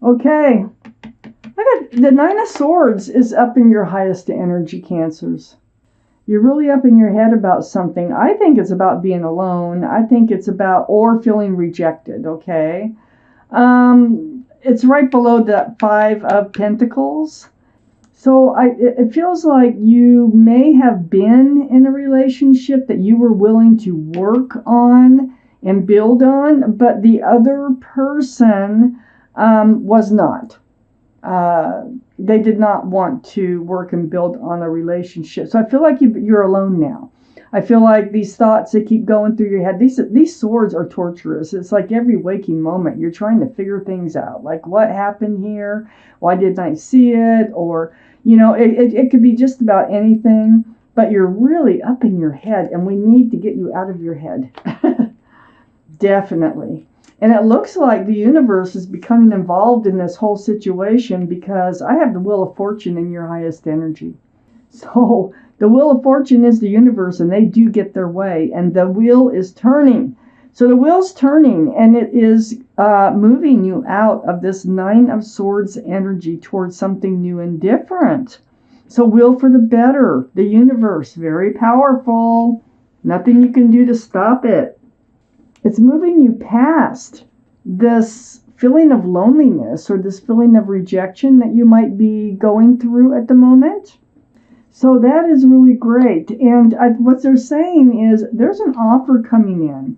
Okay. I got the Nine of Swords is up in your highest energy, Cancers. You're really up in your head about something. I think it's about being alone. I think it's about or feeling rejected, okay? It's right below that Five of Pentacles. So it feels like you may have been in a relationship that you were willing to work on and build on, but the other person was not. They did not want to work and build on a relationship. So I feel like you're alone now. I feel like these thoughts that keep going through your head, these swords are torturous. It's like every waking moment you're trying to figure things out. Like, what happened here? Why didn't I see it? Or, it could be just about anything, but you're really up in your head, and we need to get you out of your head. Definitely. And it looks like the universe is becoming involved in this whole situation because I have the Wheel of Fortune in your highest energy. So the Wheel of Fortune is the universe, and they do get their way, and the wheel is turning. So the wheel's turning, and it is moving you out of this Nine of Swords energy towards something new and different. So will for the better. The universe, very powerful. Nothing you can do to stop it. It's moving you past this feeling of loneliness or this feeling of rejection that you might be going through at the moment. So that is really great. And what they're saying is there's an offer coming in.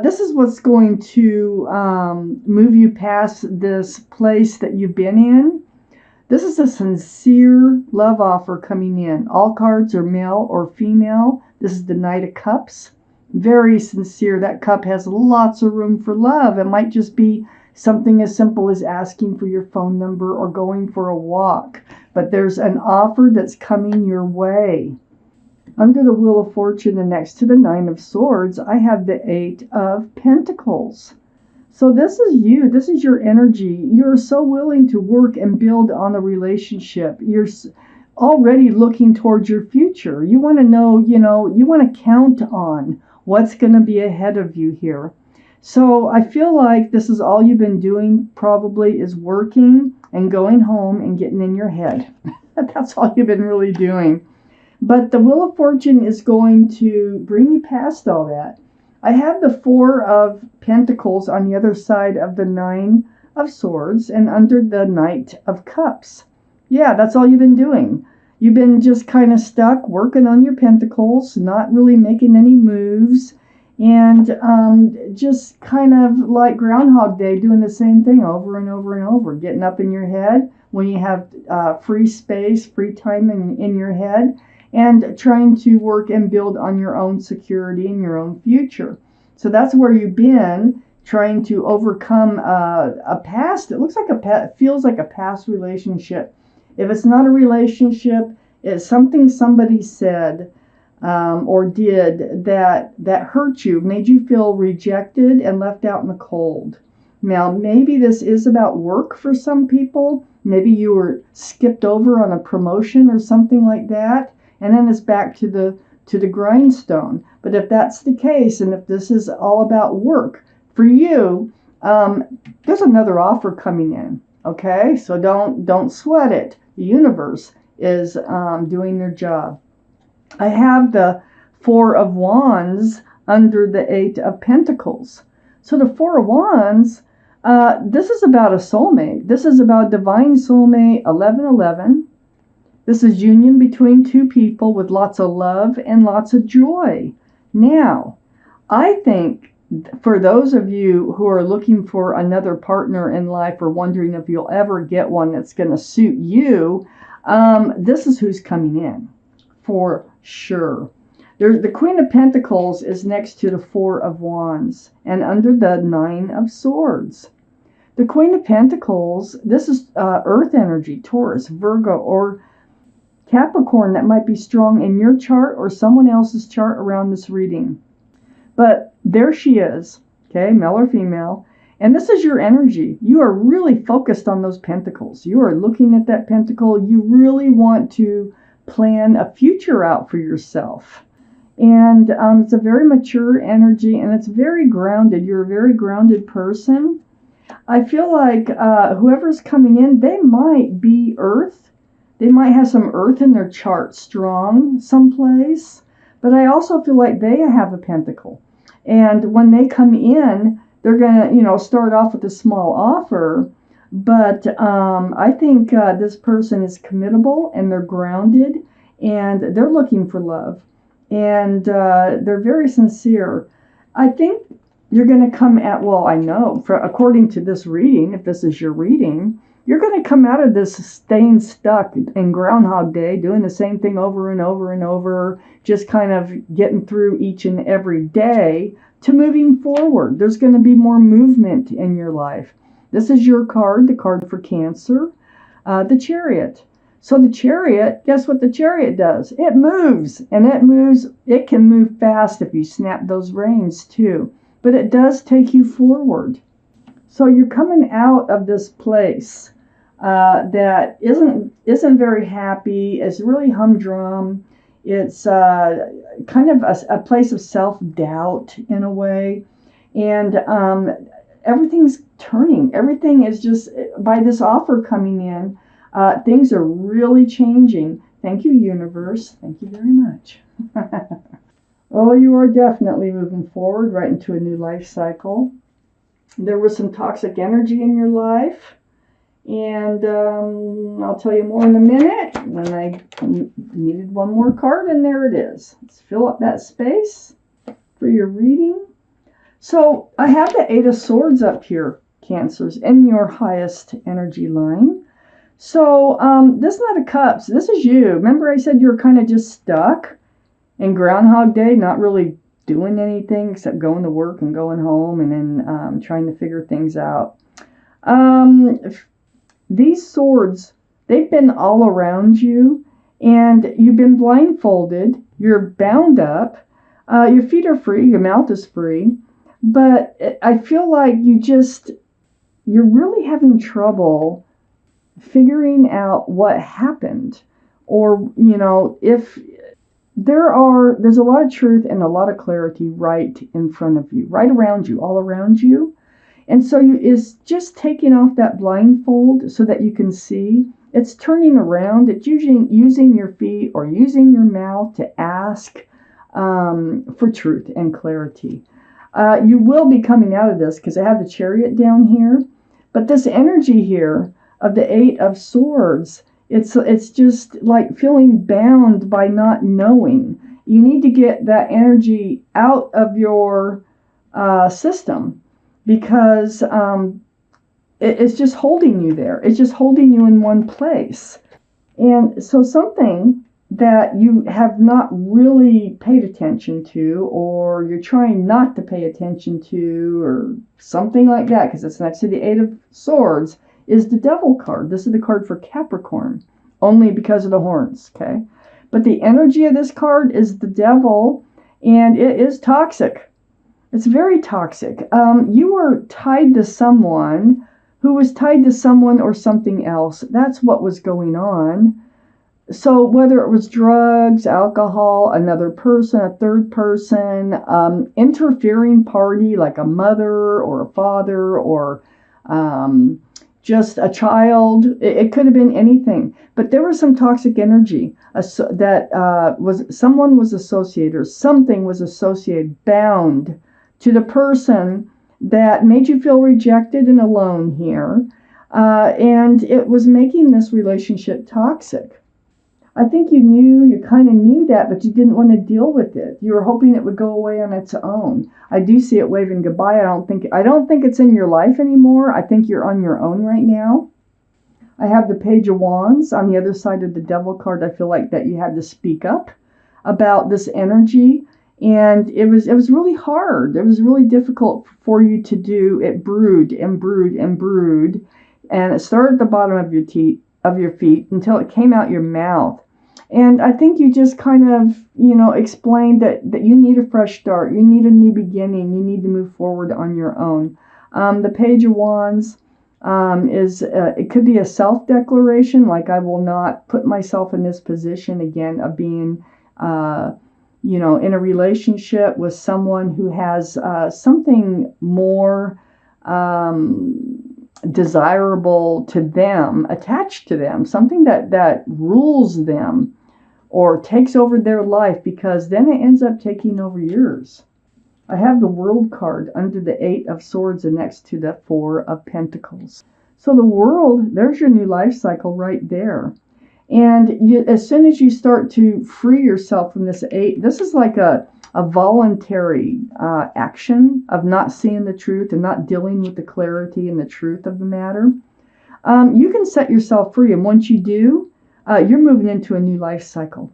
This is what's going to move you past this place that you've been in. This is a sincere love offer coming in. All cards are male or female. This is the Knight of Cups. Very sincere. That cup has lots of room for love. It might just be something as simple as asking for your phone number or going for a walk. But there's an offer that's coming your way. Under the Wheel of Fortune and next to the Nine of Swords, I have the Eight of Pentacles. So this is you. This is your energy. You're so willing to work and build on a relationship. You're already looking towards your future. You want to know, you want to count on what's going to be ahead of you here. So I feel like this is all you've been doing probably is working and going home and getting in your head. That's all you've been really doing. But the Wheel of Fortune is going to bring you past all that. I have the Four of Pentacles on the other side of the Nine of Swords and under the Knight of Cups. Yeah, that's all you've been doing. You've been just kind of stuck working on your pentacles, not really making any moves, and just kind of like Groundhog Day, doing the same thing over and over and over, getting up in your head when you have free space, free time in your head, and trying to work and build on your own security and your own future. So that's where you've been, trying to overcome a past. It looks like feels like a past relationship. If it's not a relationship, it's something somebody said or did that hurt you, made you feel rejected and left out in the cold. Now, maybe this is about work for some people. Maybe you were skipped over on a promotion or something like that, and then it's back to the grindstone. But if that's the case, and if this is all about work for you, there's another offer coming in. Okay, so don't sweat it. The universe is doing their job. I have the Four of Wands under the Eight of Pentacles. So the Four of Wands, this is about a soulmate. This is about divine soulmate 1111. This is union between two people with lots of love and lots of joy. Now, I think for those of you who are looking for another partner in life or wondering if you'll ever get one that's going to suit you, this is who's coming in for sure. The Queen of Pentacles is next to the Four of Wands and under the Nine of Swords. The Queen of Pentacles, this is earth energy, Taurus, Virgo, or Capricorn that might be strong in your chart or someone else's chart around this reading. But there she is, okay, male or female, and this is your energy. You are really focused on those pentacles. You are looking at that pentacle. You really want to plan a future out for yourself. And it's a very mature energy, and it's very grounded. You're a very grounded person. I feel like whoever's coming in, they might be Earth. They might have some Earth in their chart strong someplace. But I also feel like they have a pentacle. And when they come in, they're going to, start off with a small offer. But I think this person is committable and they're grounded and they're looking for love. And they're very sincere. I think you're going to come at, well, I know, according to this reading, if this is your reading, you're going to come out of this staying stuck in Groundhog Day, doing the same thing over and over and over, just kind of getting through each and every day, to moving forward. There's going to be more movement in your life. This is your card, the card for Cancer, the Chariot. So the Chariot, guess what the Chariot does? It moves, and it can move fast if you snap those reins too. But it does take you forward. So you're coming out of this place that isn't very happy. It's really humdrum. It's kind of a place of self-doubt in a way. And everything's turning. Everything is just, by this offer coming in, things are really changing. Thank you, universe. Thank you very much. Oh, you are definitely moving forward right into a new life cycle. There was some toxic energy in your life, and I'll tell you more in a minute when I needed one more card, and there it is. Let's fill up that space for your reading. So I have the Eight of Swords up here, Cancers, in your highest energy line. So this Knight of Cups, this is you. Remember I said you were kind of just stuck in Groundhog Day, not really doing anything except going to work and going home and then trying to figure things out. These swords, they've been all around you, and you've been blindfolded. You're bound up. Your feet are free. Your mouth is free. But I feel like you're really having trouble figuring out what happened, or if there's a lot of truth and a lot of clarity right in front of you, right around you, all around you. And so it's just taking off that blindfold so that you can see. It's turning around. It's using your feet or using your mouth to ask for truth and clarity. You will be coming out of this because I have the Chariot down here. But this energy here of the Eight of Swords, it's just like feeling bound by not knowing. You need to get that energy out of your system because it's just holding you there. It's just holding you in one place. And so something that you have not really paid attention to, or you're trying not to pay attention to, or something like that, because it's next to the Eight of Swords, is the Devil card. This is the card for Capricorn, only because of the horns, okay? But the energy of this card is the Devil, and it is toxic. It's very toxic. You were tied to someone who was tied to someone or something else. That's what was going on. So whether it was drugs, alcohol, another person, a third person, interfering party like a mother or a father or just a child. It could have been anything. But there was some toxic energy that someone was associated, or something was associated, bound to the person that made you feel rejected and alone here. And it was making this relationship toxic. I think you kind of knew that, but you didn't want to deal with it. You were hoping it would go away on its own. I do see it waving goodbye. I don't think it's in your life anymore. I think you're on your own right now. I have the Page of Wands on the other side of the Devil card. I feel like that you had to speak up about this energy, and it was really hard. It was really difficult for you to do. It brewed and brewed and brewed, and it started at the bottom of your feet until it came out your mouth. And I think you just kind of, explained that you need a fresh start. You need a new beginning. You need to move forward on your own. The Page of Wands it could be a self-declaration, like I will not put myself in this position again of being, in a relationship with someone who has something more desirable to them, attached to them, something that rules them or takes over their life, because then it ends up taking over yours. I have the World card under the 8 of Swords and next to the 4 of Pentacles. So the World, there's your new life cycle right there. And as soon as you start to free yourself from this 8, this is like a voluntary action of not seeing the truth and not dealing with the clarity and the truth of the matter. You can set yourself free, and once you do, you're moving into a new life cycle.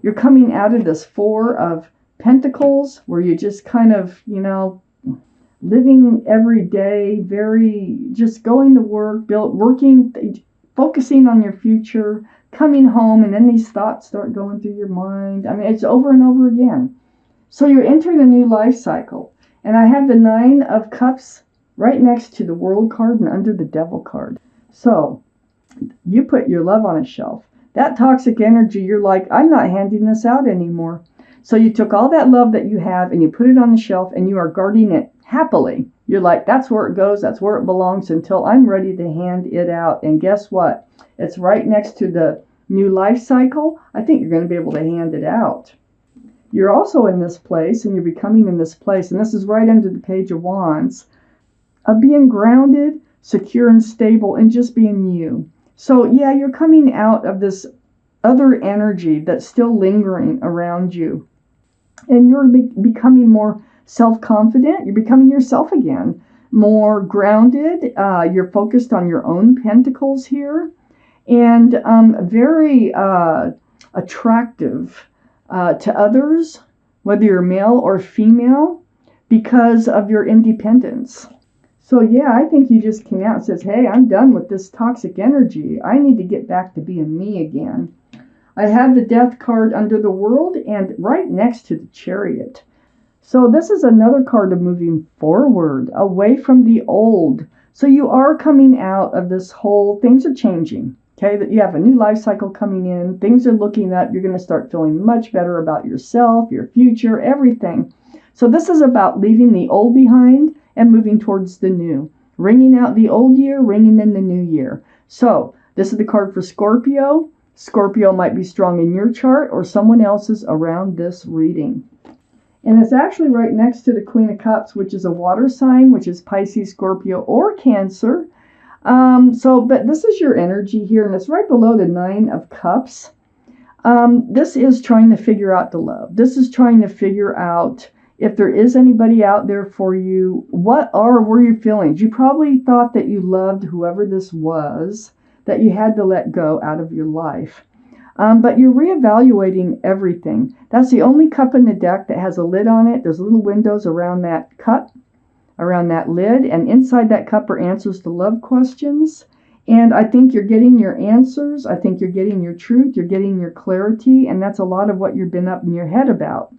You're coming out of this 4 of Pentacles, where you just kind of, living every day, just going to work, working, focusing on your future, coming home, and then these thoughts start going through your mind. I mean, it's over and over again. So you're entering a new life cycle. And I have the 9 of Cups right next to the World card and under the Devil card. So you put your love on a shelf. That toxic energy, you're like, I'm not handing this out anymore. So you took all that love that you have and you put it on the shelf, and you are guarding it happily. You're like, that's where it goes. That's where it belongs until I'm ready to hand it out. And guess what? It's right next to the new life cycle. I think you're going to be able to hand it out. You're also in this place, and you're becoming in this place. And this is right under the Page of Wands, of being grounded, secure, and stable, and just being you. So yeah, you're coming out of this other energy that's still lingering around you. And you're becoming more self-confident. You're becoming yourself again, more grounded. You're focused on your own pentacles here, and very attractive to others, whether you're male or female, because of your independence. So yeah, I think you just came out and says, hey, I'm done with this toxic energy. I need to get back to being me again. I have the Death card under the World and right next to the Chariot. So this is another card of moving forward, away from the old. So you are coming out of this whole, things are changing. Okay, that you have a new life cycle coming in. Things are looking up. You're going to start feeling much better about yourself, your future, everything. So this is about leaving the old behind and moving towards the new. Ringing out the old year, ringing in the new year. So this is the card for Scorpio. Scorpio might be strong in your chart or someone else's around this reading. And it's actually right next to the Queen of Cups, which is a water sign, which is Pisces, Scorpio, or Cancer. But this is your energy here, and it's right below the 9 of Cups. This is trying to figure out the love. This is trying to figure out if there is anybody out there for you. What were your feelings? You probably thought that you loved whoever this was, that you had to let go out of your life. But you're reevaluating everything. That's the only cup in the deck that has a lid on it. There's little windows around that cup, around that lid, and inside that cup are answers to love questions. And I think you're getting your answers. I think you're getting your truth. You're getting your clarity. And that's a lot of what you've been up in your head about.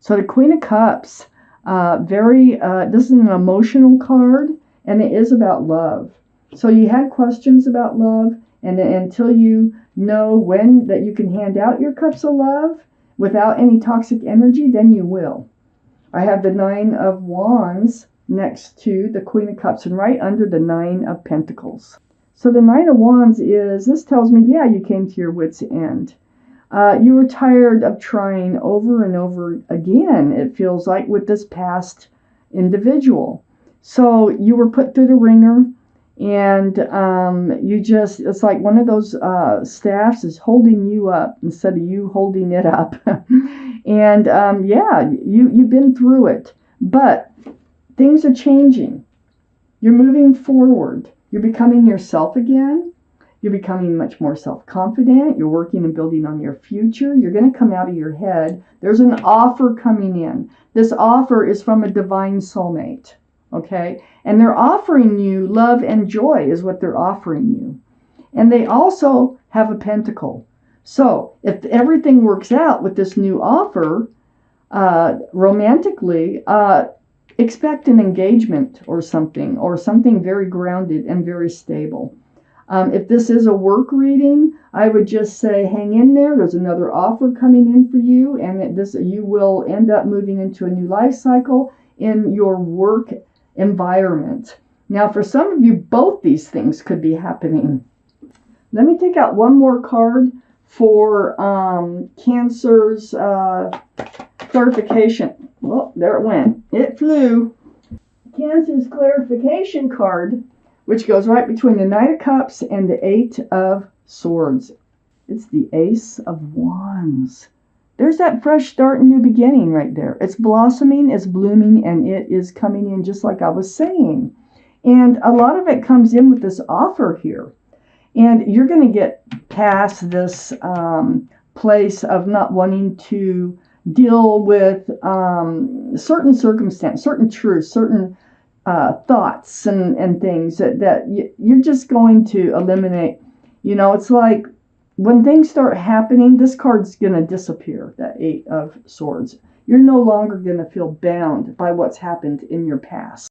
So the Queen of Cups, this is an emotional card, and it is about love. So you had questions about love, and until you know when that you can hand out your cups of love without any toxic energy, then you will. I have the 9 of Wands next to the Queen of Cups and right under the 9 of Pentacles. So the 9 of Wands this tells me, yeah, you came to your wit's end. You were tired of trying over and over again, it feels like, with this past individual. So you were put through the ringer, and it's like one of those staffs is holding you up instead of you holding it up. And you've been through it, but things are changing. You're moving forward. You're becoming yourself again. You're becoming much more self-confident. You're working and building on your future. You're going to come out of your head. There's an offer coming in. This offer is from a divine soulmate. Okay? And they're offering you love and joy is what they're offering you. And they also have a pentacle. So if everything works out with this new offer, romantically, expect an engagement or something very grounded and very stable. If this is a work reading, I would just say hang in there. There's another offer coming in for you, and you will end up moving into a new life cycle in your work environment. Now, for some of you, both these things could be happening. Let me take out one more card for Cancer's clarification. Well, there it went. It flew. Cancer's clarification card, which goes right between the Knight of Cups and the Eight of Swords. It's the Ace of Wands. There's that fresh start and new beginning right there. It's blossoming, it's blooming, and it is coming in just like I was saying. And a lot of it comes in with this offer here. And you're going to get past this place of not wanting to deal with certain circumstances, certain truths, certain thoughts and things that you're just going to eliminate. You know, it's like when things start happening, this card's going to disappear, that Eight of Swords. You're no longer going to feel bound by what's happened in your past.